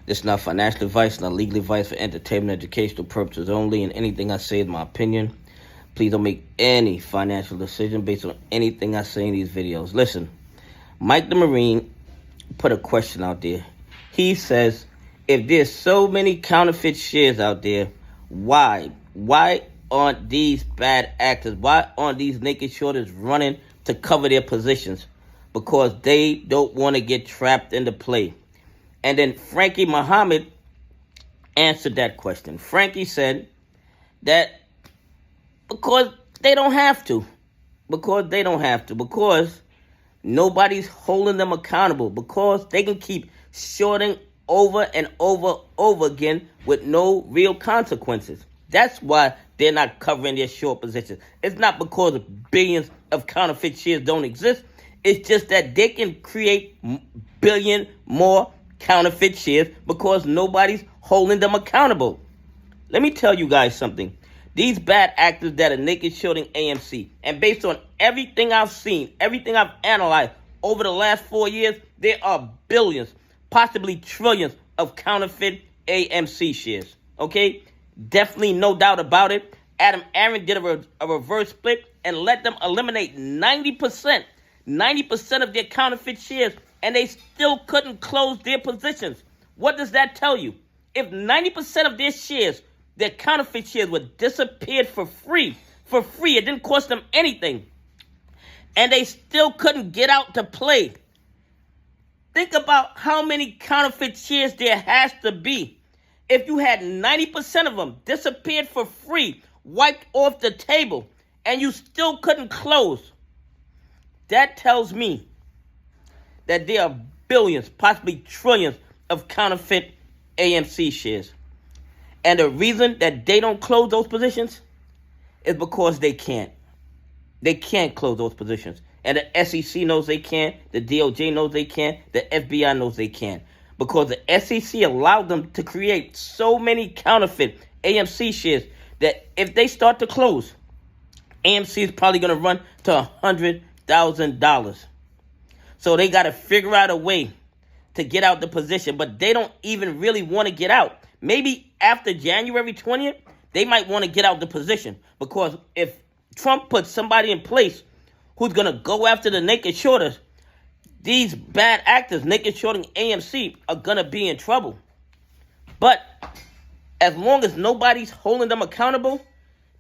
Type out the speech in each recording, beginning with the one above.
This is not financial advice, not legal advice, for entertainment, educational purposes only, and anything I say is my opinion. Please don't make any financial decision based on anything I say in these videos. Listen, Mike the Marine put a question out there. He says, if there's so many counterfeit shares out there, why aren't these bad actors, why aren't these naked shorters running to cover their positions? Because they don't want to get trapped into play. And then Frankie Muhammad answered that question. Frankie said that because they don't have to. Because nobody's holding them accountable. Because they can keep shorting over and over again with no real consequences. That's why they're not covering their short positions. It's not because billions of counterfeit shares don't exist. It's just that they can create billion more counterfeit shares because nobody's holding them accountable. Let me tell you guys something. These bad actors that are naked shorting AMC, and based on everything I've seen, everything I've analyzed over the last 4 years, there are billions, possibly trillions of counterfeit AMC shares. Okay? Definitely no doubt about it. Adam Aaron did a reverse split and let them eliminate 90% of their counterfeit shares, and they still couldn't close their positions. What does that tell you? If 90% of their shares, their counterfeit shares, were disappeared for free, it didn't cost them anything, and they still couldn't get out to play. Think about how many counterfeit shares there has to be. If you had 90% of them disappeared for free, wiped off the table, and you still couldn't close, that tells me that there are billions, possibly trillions of counterfeit AMC shares. And the reason that they don't close those positions is because they can't. They can't close those positions. And the SEC knows they can't. The DOJ knows they can't. The FBI knows they can't. Because the SEC allowed them to create so many counterfeit AMC shares that if they start to close, AMC is probably going to run to $100,000. So they got to figure out a way to get out the position, but they don't even really want to get out. Maybe after January 20th, they might want to get out the position, because if Trump puts somebody in place who's going to go after the naked shorters, these bad actors, naked shorting AMC, are going to be in trouble. But as long as nobody's holding them accountable,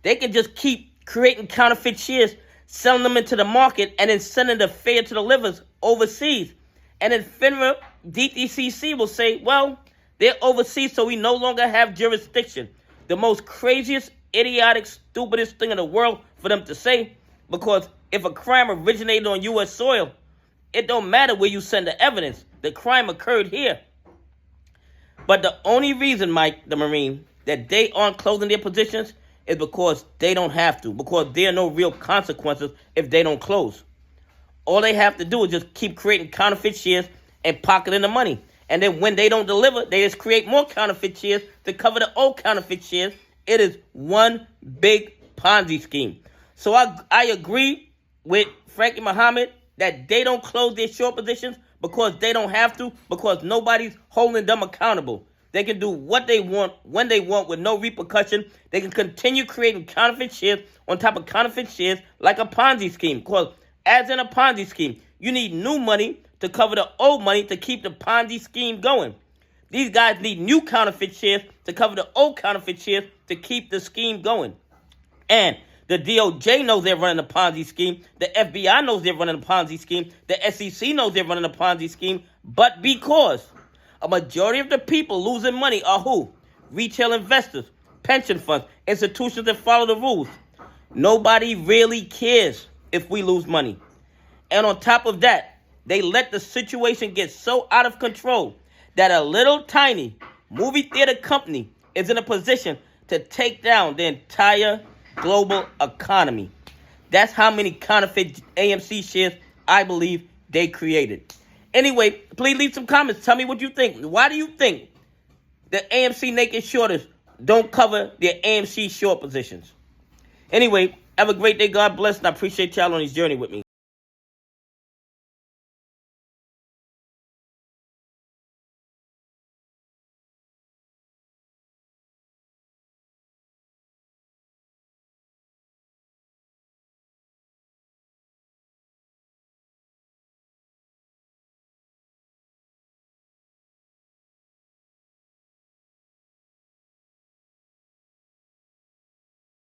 they can just keep creating counterfeit shares, selling them into the market, and then sending the fare to the livers overseas. And then FINRA, DTCC will say, well, they're overseas, so we no longer have jurisdiction. The most craziest, idiotic, stupidest thing in the world for them to say, because if a crime originated on U.S. soil, it don't matter where you send the evidence. The crime occurred here. But the only reason, Mike the Marine, that they aren't closing their positions is because they don't have to, because there are no real consequences if they don't close. All they have to do is just keep creating counterfeit shares and pocketing the money. And then when they don't deliver, they just create more counterfeit shares to cover the old counterfeit shares. It is one big Ponzi scheme. So I agree with Frankie Muhammad that they don't close their short positions because they don't have to, because nobody's holding them accountable. They can do what they want, when they want, with no repercussion. They can continue creating counterfeit shares on top of counterfeit shares like a Ponzi scheme. Because as in a Ponzi scheme, you need new money to cover the old money to keep the Ponzi scheme going. These guys need new counterfeit shares to cover the old counterfeit shares to keep the scheme going. And the DOJ knows they're running a Ponzi scheme. The FBI knows they're running a Ponzi scheme. The SEC knows they're running a Ponzi scheme. But because a majority of the people losing money are who? Retail investors, pension funds, institutions that follow the rules. Nobody really cares if we lose money. And on top of that, they let the situation get so out of control that a little tiny movie theater company is in a position to take down the entire global economy. That's how many counterfeit AMC shares I believe they created. Anyway, please leave some comments. Tell me what you think. Why do you think the AMC naked shorters don't cover their AMC short positions? Anyway, have a great day. God bless, and I appreciate y'all on this journey with me.